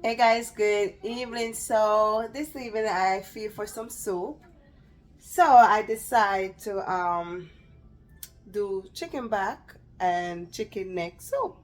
Hey guys, good evening. So this evening I feel for some soup. So I decide to do chicken back and chicken neck soup.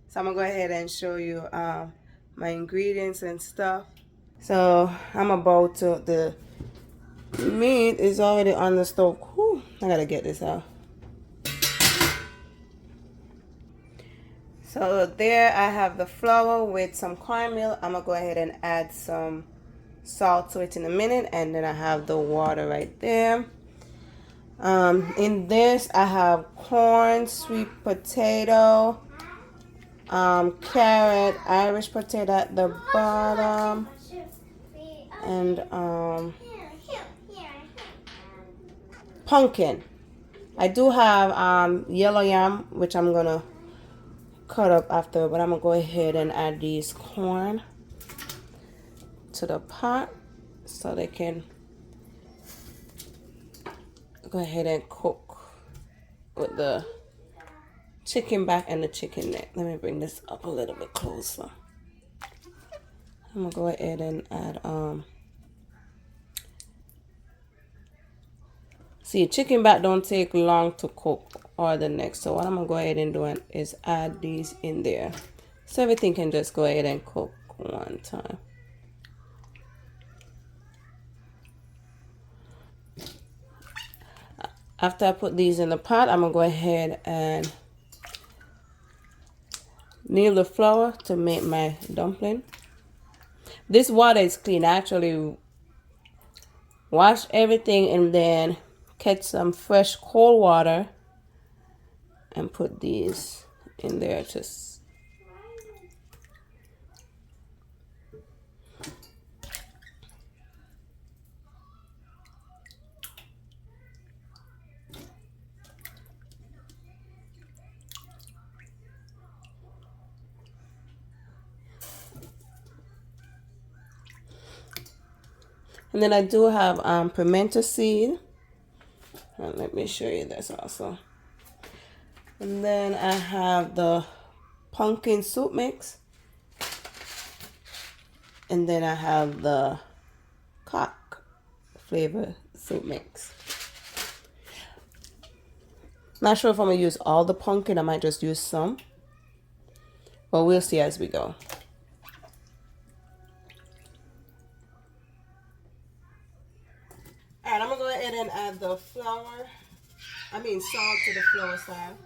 So I'm gonna go ahead and show you my ingredients and stuff. So I'm about to the meat is already on the stove. Whew, I gotta get this out. So there I have the flour with some cornmeal. I'm gonna go ahead and add some salt to it in a minute, and then I have the water right there. In this I have corn, sweet potato, carrot, Irish potato at the bottom, and pumpkin. I do have yellow yam, which I'm gonna cut up after, but I'm gonna go ahead and add these corn to the pot so they can go ahead and cook with the chicken back and the chicken neck. Let me bring this up a little bit closer. I'm gonna go ahead and add see, chicken back don't take long to cook or the neck. So what I'm gonna go ahead and do is add these in there. So everything can just go ahead and cook one time. After I put these in the pot, I'm gonna go ahead and knead the flour to make my dumpling. This water is clean. I actually wash everything and then catch some fresh cold water and put these in there. Just and then I do have pimento seed. And let me show you this also. And then I have the pumpkin soup mix. And then I have the cock flavor soup mix. Not sure if I'm going to use all the pumpkin. I might just use some. But we'll see as we go. Alright, I'm going to go ahead and add the salt to the flour side.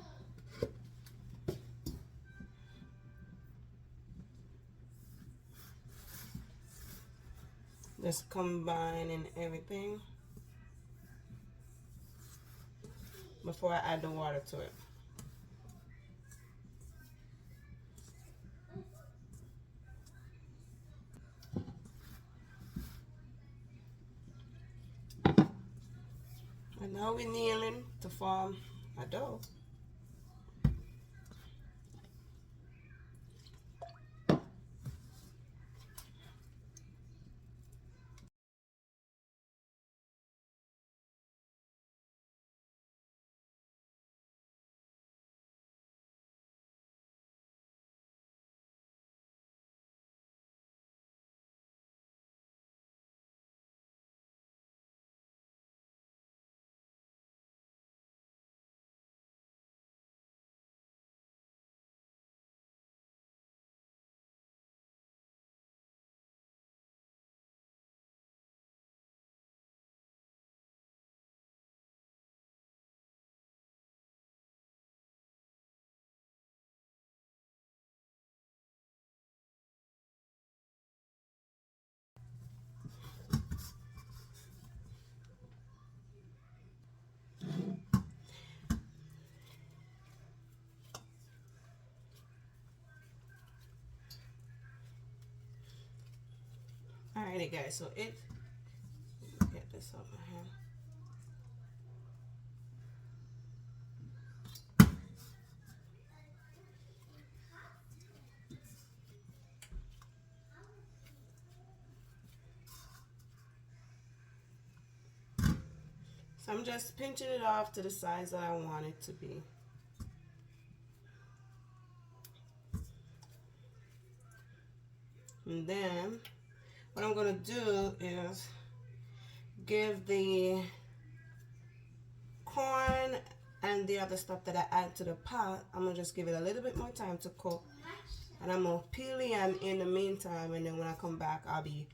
Just combining everything before I add the water to it. And now we're kneading to form a dough. Alrighty guys, so get this off my hand. So I'm just pinching it off to the size that I want it to be. And then what I'm gonna do is give the corn and the other stuff that I add to the pot, I'm gonna just give it a little bit more time to cook. And I'm gonna peel the yam in the meantime, and then when I come back, I'll be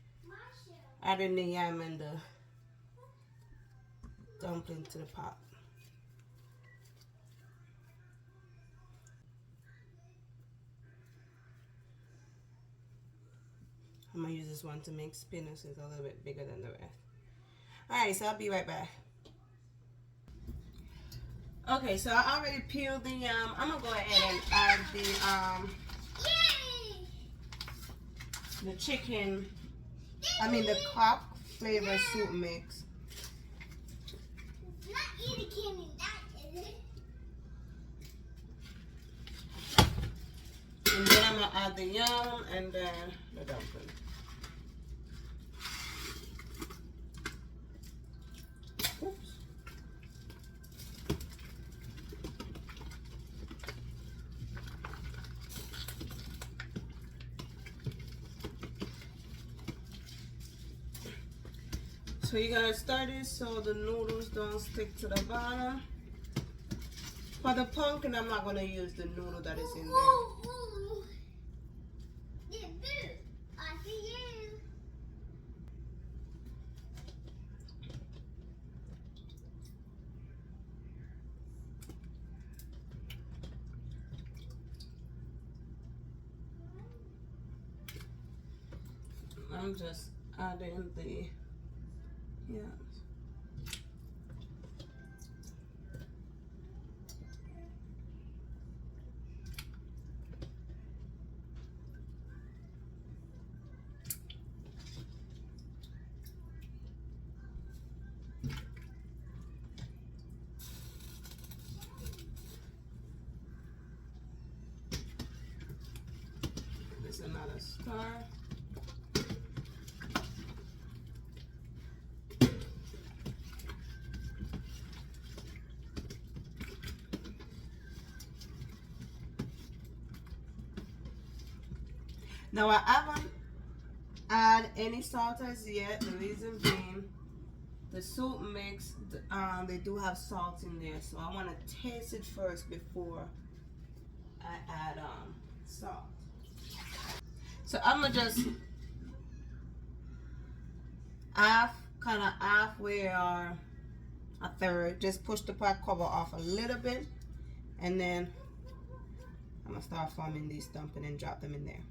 adding the yam and the dumpling to the pot. I'm gonna use this one to make spinach. It's a little bit bigger than the rest. Alright, so I'll be right back. Okay, so I already peeled the yam. I'm gonna go ahead and add the chicken, the cock flavor soup mix. And then I'm gonna add the yam and then the dumpling. Oops. So you gotta stir this so the noodles don't stick to the bottom. For the pumpkin, I'm not gonna use the noodle that is in there. I'm just adding the There's another star. Now I haven't add any salt as yet. The reason being, the soup mix, they do have salt in there, so I want to taste it first before I add salt. So I'm gonna just halfway or a third, just push the pot cover off a little bit, and then I'm gonna start forming these dumplings and drop them in there.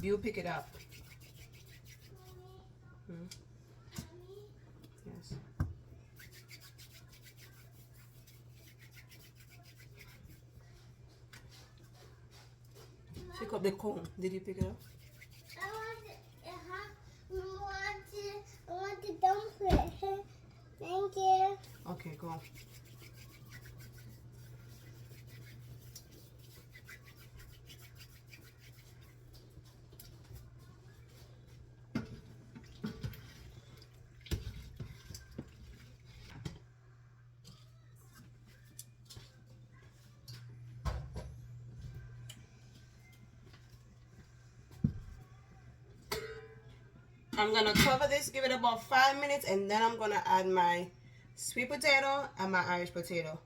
You pick it up. Yes. Pick up the cone. Did you pick it up? I want the dumpling. Thank you. Okay, go on. I'm gonna cover this, give it about 5 minutes, and then I'm gonna add my sweet potato and my Irish potato.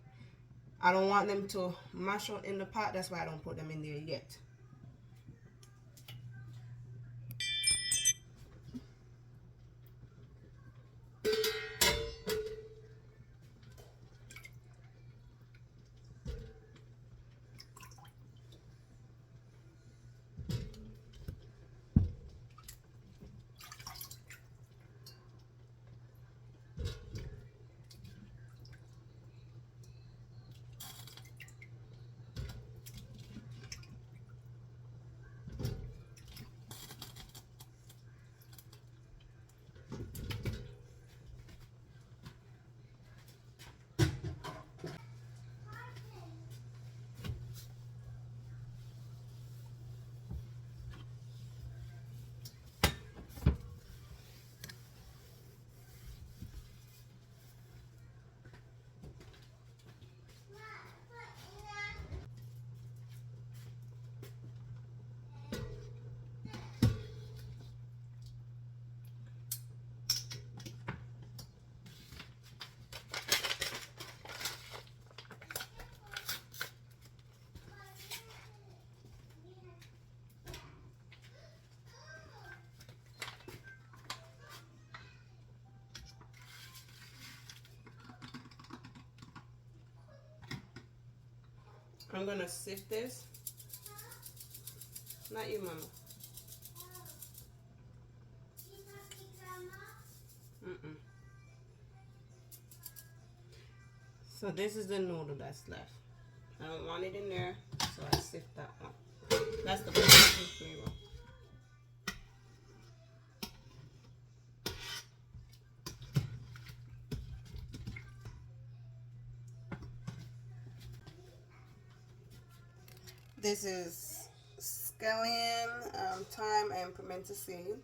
I don't want them to mash out in the pot, that's why I don't put them in there yet. I'm gonna sift this. Not you, Mama. So this is the noodle that's left. I don't want it in there, so I sift that one. That's the flavor. This is scallion, thyme, and pimento seed.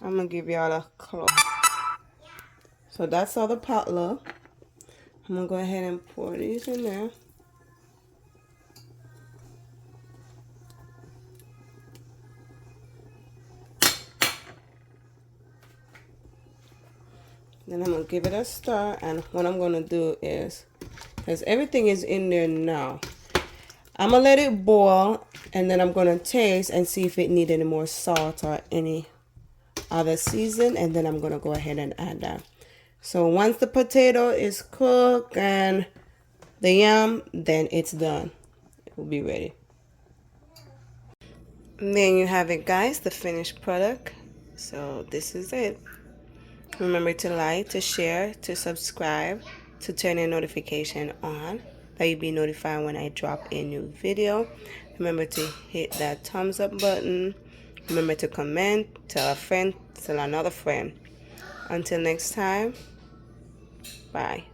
I'm gonna give y'all a close. So that's all the potluck. I'm gonna go ahead and pour these in there. Then I'm gonna give it a stir, and what I'm gonna do is, because everything is in there now, I'm gonna let it boil, and then I'm gonna taste and see if it needs any more salt or any other season, and then I'm gonna go ahead and add that. So once the potato is cooked and the yam, then it's done. It will be ready. And then you have it, guys, the finished product. So this is it. Remember to like, to share, to subscribe, to turn your notification on, that you'll be notified when I drop a new video. Remember to hit that thumbs up button. Remember to comment, tell a friend, tell another friend. Until next time, bye.